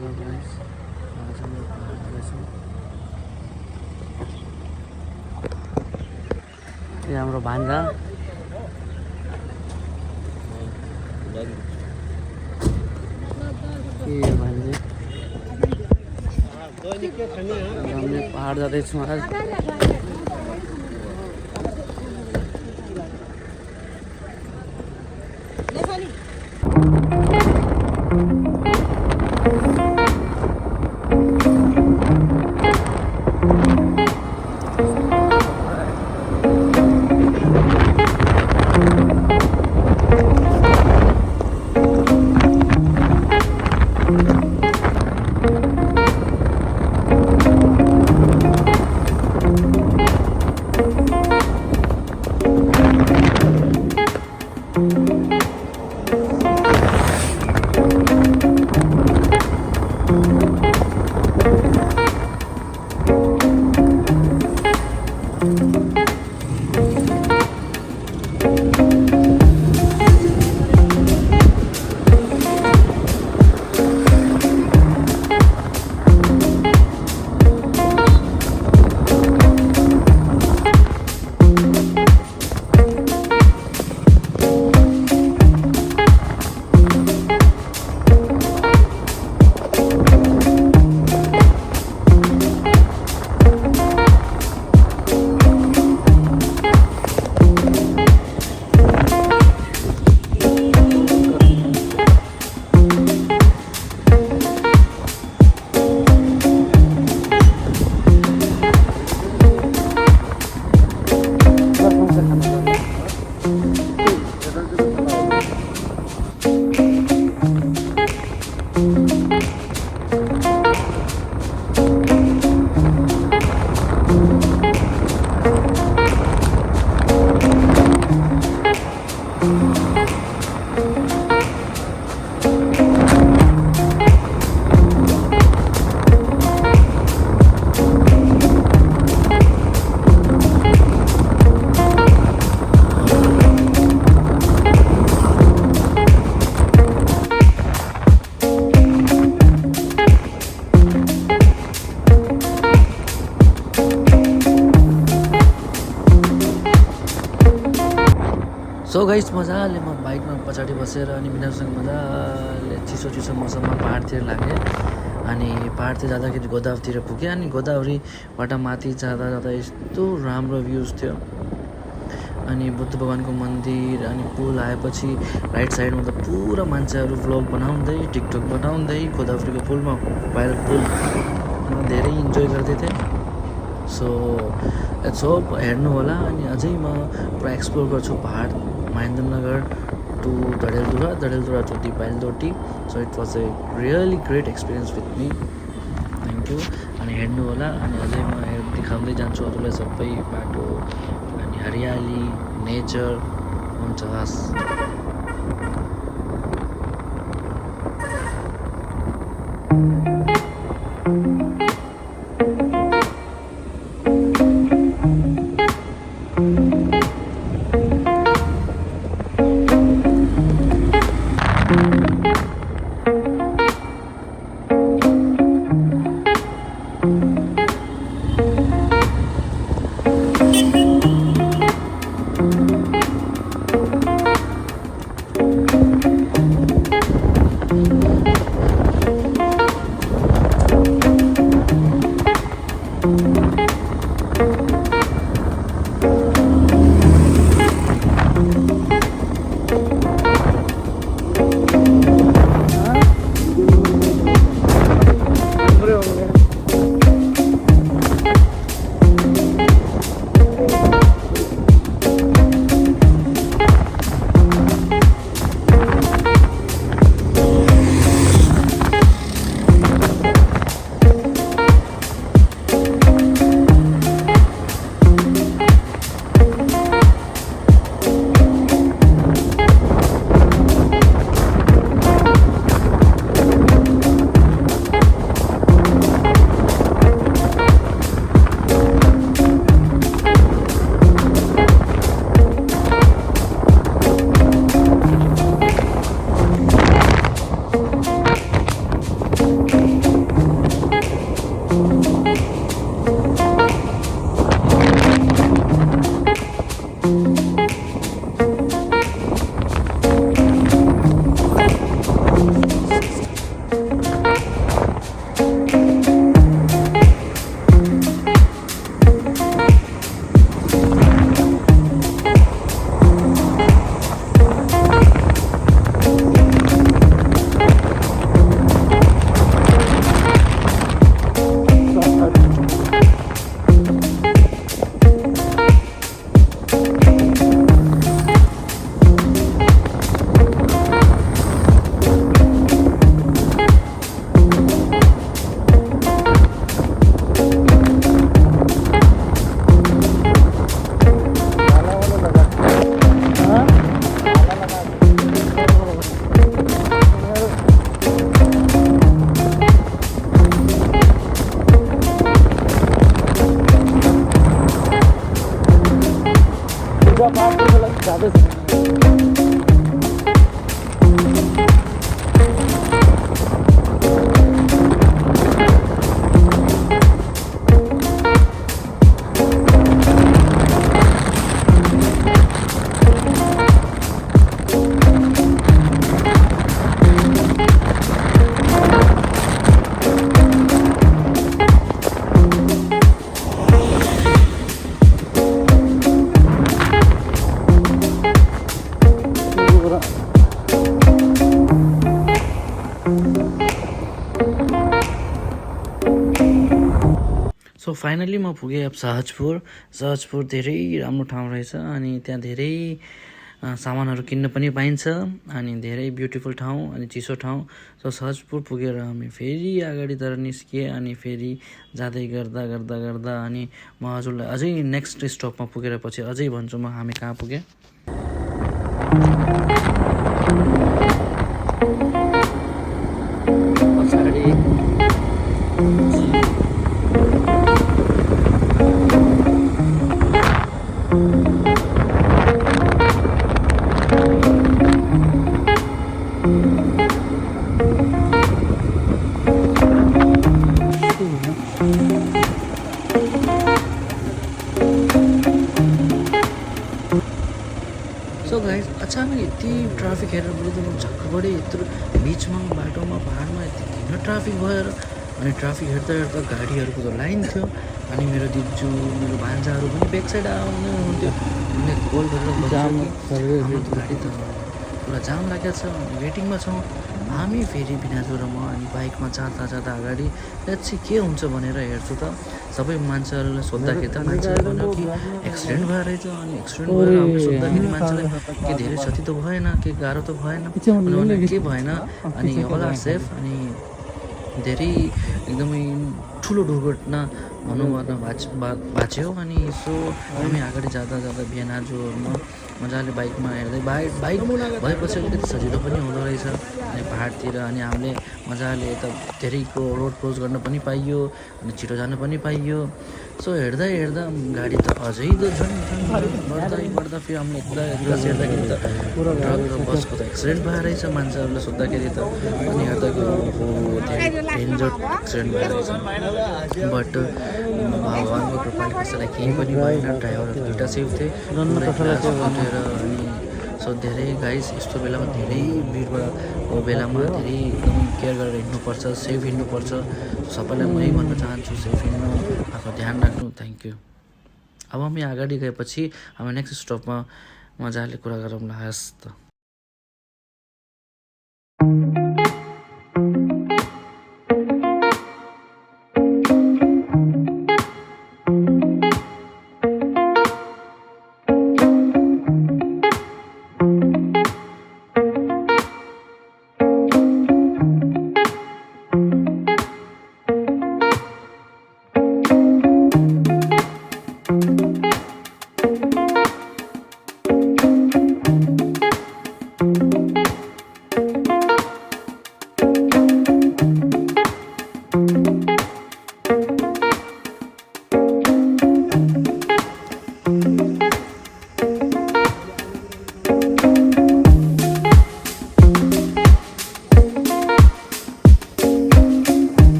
ये हाम्रो भान्जा के भान्जे हामीले पहाड जाँदैछौँ आज। सो गाइस मजाले म बाइकमा पछाडि बसेर अनि बिनासँग मजाले चिसो चिसो मौसममा पहाडतिर लागेँ। अनि पहाडतिर जाँदाखेरि गोदावरीतिर पुगेँ। अनि गोदावरीबाट माथि जाँदा जाँदा यस्तो राम्रो भ्युज थियो। अनि बुद्ध भगवानको मन्दिर अनि पुल आएपछि राइट साइडमा त पुरा मान्छेहरू भ्लग बनाउँदै टिकटक बनाउँदै गोदावरीको पुलमा भाइरल पुलमा धेरै इन्जोय गर्दै थिएँ। सो लेट्स होप हेर्नु होला। अनि अझै म पुरा एक्सप्लोर गर्छु पहाड Mahendranagar to Dadeldhura to Dipayal Doti. So it was a really great experience with me. Thank you. अनि हेर्नु होला। अनि अझै म देखाउँदै जान्छु अरूलाई सबै बाटो अनि हरियाली नेचर हुन्छ। हस् सो फाइनली म पुगेँ अब सहजपुर धेरै राम्रो ठाउँ रहेछ अनि त्यहाँ धेरै सामानहरू किन्न पनि पाइन्छ अनि धेरै ब्युटिफुल ठाउँ अनि चिसो ठाउँ। सो सहजपुर पुगेर हामी फेरि अगाडितिर निस्किएँ अनि फेरि जाँदै गर्दा गर्दा गर्दा अनि म हजुरलाई अझै नेक्स्ट स्टपमा पुगेर पछि अझै भन्छु म हामी कहाँ पुगेँ। सो गाइस अचानक यति ट्राफिक हेरेर बोल्दा म झक्क परेँ। यत्रो बिचमा बाटोमा पाहाडमा यति किन ट्राफिक भएर अनि ट्राफिक हेर्दा हेर्दा गाडीहरूको त लाइन थियो अनि मेरो दिजु मेरो भान्जाहरू पनि ब्याक साइड आउनु हुन्थ्यो। उसले कल गरेर हाम्रो त गाडी त पुरा जाम लागेको छ वेटिङमा छौँ हामी। फेरि बिनाजु र म अनि बाइकमा जाँदा जाँदा अगाडि चाहिँ के हुन्छ भनेर हेर्छु त सबै मान्छेहरूलाई सोद्धाखेरि त मान्छेले भन्यो कि एक्सिडेन्ट भएर रहेछ अनि एक्सिडेन्ट भएर हामीले सोद्धाखेरि मान्छेलाई के धेरै क्षति त भएन के गाह्रो त भएन भने के भएन अनि अल आर सेफ अनि धेरै एकदमै ठुलो दुर्घटना भनौँ गर्न बाँच्यो। अनि सो हामी अगाडि जाँदा जाँदा बिहानजुहरूमा मजाले बाइकमा हेर्दै बाइक भएपछि अलिकति सजिलो पनि हुँदो रहेछ अनि पाहाडतिर अनि हामीले मजाले यता धेरैको रोड क्रस गर्न पनि पाइयो अनि छिटो जान पनि पाइयो। सो हेर्दा हेर्दा गाडी त अझै त झन् बढ्दा फेरि हामीले एक्लै हेर्दाखेरि त ट्रक र बसको त एक्सिडेन्ट भएर रहेछ मान्छेहरूलाई सोद्धाखेरि त अनि हेर्दाखेरि धेरै डेन्जर एक्सिडेन्ट भएर रहेछ। बट भगवान्को कृपाले कसैलाई केही पनि भएन ड्राइभरहरू दुइटा सेफ थिए उठेर अनि सो धेरै गाइस यस्तो बेलामा धेरै भिडभाडको बेलामा धेरै एकदम केयर गरेर हिँड्नुपर्छ सेफ हिँड्नुपर्छ। सबैलाई म यही भन्न चाहन्छु सेफ हिँड्नु आफ्नो ध्यान राख्नु। Thank you. अब हामी अगाडि गएपछि हामी नेक्स्ट स्टपमा मजाले कुरा गरौँला हस् त।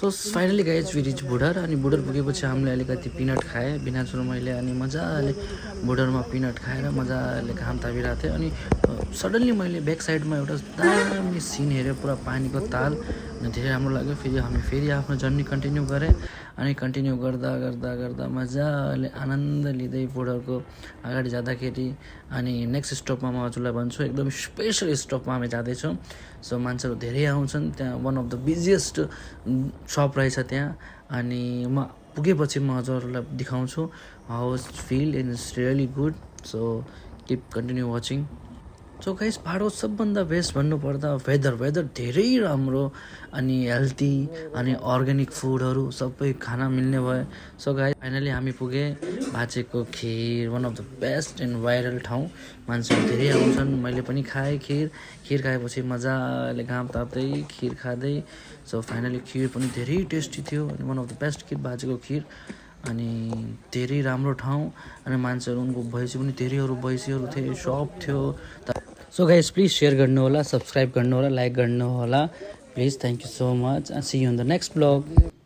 So finally guys we reach Budhar अनि बुढर पुगेपछि हामीले अलिकति पिनट खाएँ बिनाजुर मैले अनि मजाले बुढरमा पिनट खाएर मजाले घाम तापिरहेको थिएँ अनि सडन्ली मैले ब्याक साइडमा एउटा दामी सिन हेरेँ पुरा पानीको ताल अनि धेरै राम्रो लाग्यो। फेरि आफ्नो जर्नी कन्टिन्यू गरेँ अनि कन्टिन्यू गर्दा गर्दा गर्दा मजाले आनन्द लिँदै बुढरको अगाडि जाँदाखेरि अनि नेक्स्ट स्टपमा म हजुरलाई भन्छु एकदम स्पेसल स्टपमा हामी जाँदैछौँ। सो मान्छेहरू धेरै आउँछन् त्यहाँ one of the busiest shop रहेछ त्यहाँ अनि म पुगेपछि म हजुरहरूलाई देखाउँछु how feel and it's really good. So keep continue watching. So guys पाहाडको सबभन्दा बेस्ट भन्नुपर्दा वेदर धेरै राम्रो अनि हेल्दी अनि अर्ग्यानिक फुडहरू सबै खाना मिल्ने भयो। सो गाइस फाइनली हामी पुगे भाँचेको खिर one of the best and viral ठाउँ मान्छेहरू धेरै आउँछन्। मैले पनि खाएँ खिर खाएपछि मजाले घाम ताप्दै खिर खाँदै। सो फाइनली खिर पनि धेरै टेस्टी थियो अनि वान अफ द बेस्ट खिर भाँचेको खिर अनि धेरै राम्रो ठाउँ अनि मान्छेहरू उनको भैँसीहरू थिए सप थियो। सो गाइस प्लिज सेयर गर्नु होला सब्सक्राइब गर्नु होला लाइक गर्नु होला please. Thank you so much see you in the next blog.